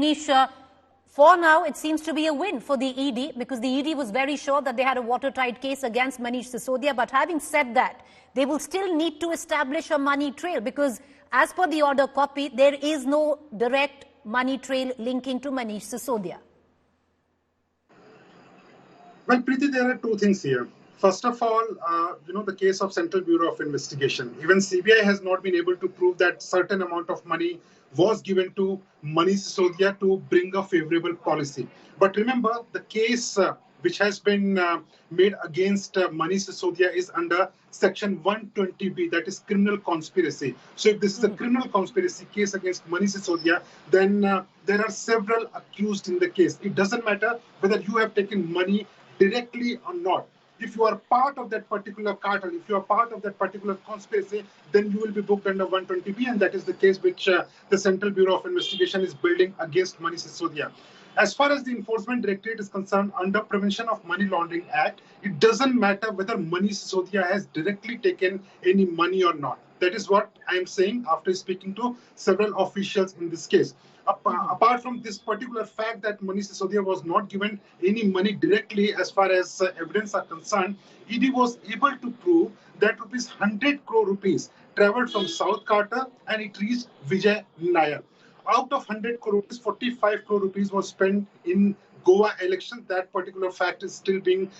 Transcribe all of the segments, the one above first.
Manish, for now, it seems to be a win for the ED because the ED was very sure that they had a watertight case against Manish Sisodia. But having said that, they will still need to establish a money trail because as per the order copy, there is no direct money trail linking to Manish Sisodia. Well, Preeti, there are two things here. First of all, the case of Central Bureau of Investigation. Even CBI has not been able to prove that certain amount of money was given to Manish Sisodia to bring a favorable policy. But remember, the case which has been made against Manish Sisodia is under Section 120B, that is criminal conspiracy. So if this is a criminal conspiracy case against Manish Sisodia, then there are several accused in the case. It doesn't matter whether you have taken money directly or not. If you are part of that particular cartel, if you are part of that particular conspiracy, then you will be booked under 120B, and that is the case which the Central Bureau of Investigation is building against Manish Sisodia. As far as the Enforcement Directorate is concerned, under Prevention of Money Laundering Act, it doesn't matter whether Manish Sisodia has directly taken any money or not. That is what I am saying after speaking to several officials in this case. Apart from this particular fact that Manish Sisodia was not given any money directly as far as evidence are concerned, ED was able to prove that 100 crore rupees traveled from South Carter and it reached Vijay Nair. Out of 100 crore rupees, 45 crore rupees was spent in Goa elections. That particular fact is still being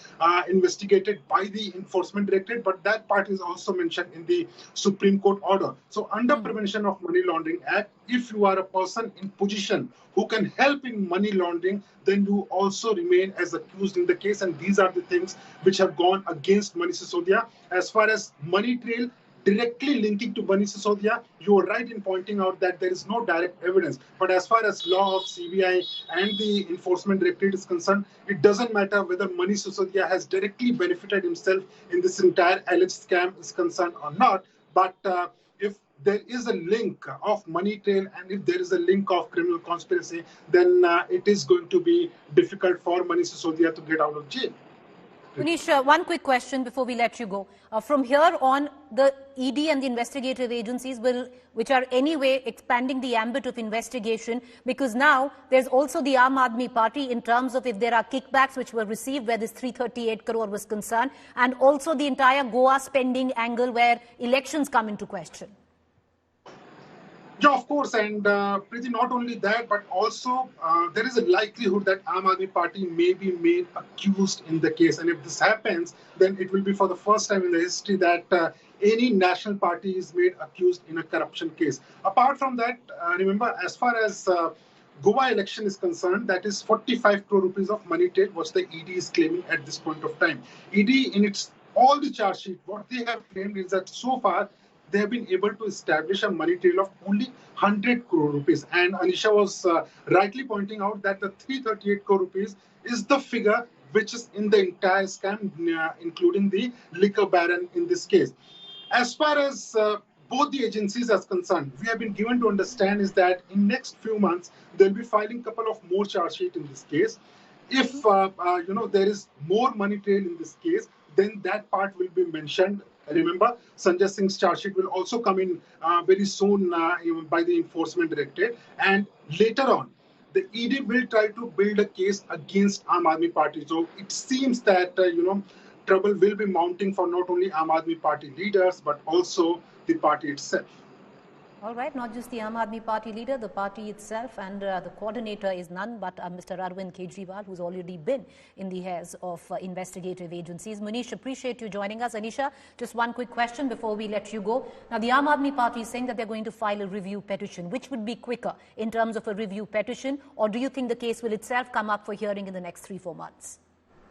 investigated by the Enforcement Directorate, but that part is also mentioned in the Supreme Court order. So under Prevention of Money Laundering Act, if you are a person in position who can help in money laundering, then you also remain as accused in the case. And these are the things which have gone against Manish Sisodia. As far as money trail, directly linking to Manish Sisodia, you are right in pointing out that there is no direct evidence. But as far as law of CBI and the Enforcement Directorate is concerned, it doesn't matter whether Manish Sisodia has directly benefited himself in this entire alleged scam is concerned or not. But if there is a link of money trail and if there is a link of criminal conspiracy, then it is going to be difficult for Manish Sisodia to get out of jail. Manish, one quick question before we let you go. From here on, the ED and the investigative agencies which are anyway expanding the ambit of investigation, because now there's also the Aam Aadmi Party in terms of if there are kickbacks which were received where this 338 crore was concerned, and also the entire Goa spending angle where elections come into question. Yeah, of course, and Preeti, not only that, but also there is a likelihood that Aam Aadmi Party may be made accused in the case. And if this happens, then it will be for the first time in the history that any national party is made accused in a corruption case. Apart from that, remember, as far as Goa election is concerned, that is 45 crore rupees of money trail, what the ED is claiming at this point of time. ED, in all the charge sheet, what they have claimed is that so far, they have been able to establish a money trail of only 100 crore rupees. And Anisha was rightly pointing out that the 338 crore rupees is the figure which is in the entire scam, including the liquor baron in this case. As far as both the agencies are concerned, we have been given to understand is that in next few months, they'll be filing a couple of more charge sheets in this case. If there is more money trail in this case, then that part will be mentioned. Remember, Sanjay Singh's charge sheet will also come in very soon by the Enforcement Directorate. And later on, the ED will try to build a case against Aam Aadmi Party. So it seems that, trouble will be mounting for not only Aam Aadmi Party leaders, but also the party itself. All right, not just the Aam Aadmi Party leader, the party itself, and the coordinator is none but Mr. Arvind Kejriwal, who's already been in the hairs of investigative agencies. Manish, appreciate you joining us. Anisha, just one quick question before we let you go. Now, the Aam Aadmi Party is saying that they're going to file a review petition. Which would be quicker in terms of a review petition, or do you think the case will itself come up for hearing in the next 3-4 months?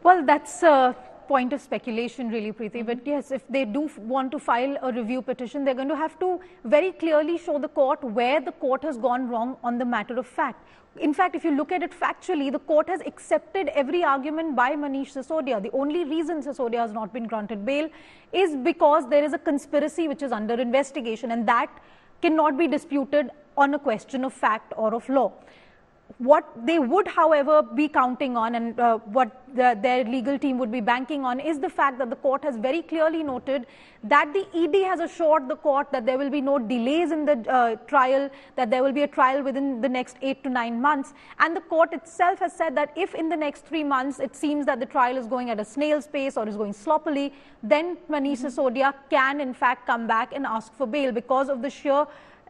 Well, that's a point of speculation really, Preeti, but yes, if they do want to file a review petition, they're going to have to very clearly show the court where the court has gone wrong on the matter of fact. In fact, if you look at it factually, the court has accepted every argument by Manish Sisodia. The only reason Sisodia has not been granted bail is because there is a conspiracy which is under investigation, and that cannot be disputed on a question of fact or of law. What they would, however, be counting on, and what their legal team would be banking on, is the fact that the court has very clearly noted that the ED has assured the court that there will be no delays in the trial, that there will be a trial within the next 8 to 9 months. And the court itself has said that if in the next 3 months it seems that the trial is going at a snail's pace or is going sloppily, then Manish Sisodia can in fact come back and ask for bail because of the sheer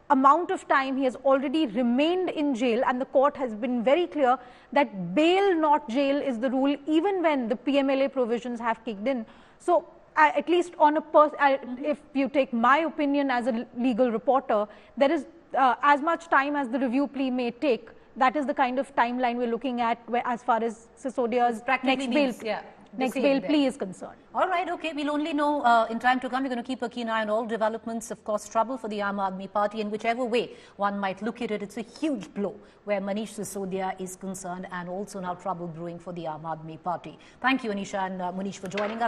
amount of time he has already remained in jail, and the court has been very clear that bail not jail is the rule even when the PMLA provisions have kicked in. So at least on a if you take my opinion as a legal reporter, there is as much time as the review plea may take. That is the kind of timeline we're looking at as far as Sisodia's next bail plea is concerned. All right, okay. We'll only know in time to come. We're going to keep a keen eye on all developments. Of course, trouble for the Aam Aadmi Party, in whichever way one might look at it. It's a huge blow where Manish Sisodia is concerned, and also now trouble brewing for the Aam Aadmi Party. Thank you, Anisha and Manish, for joining us.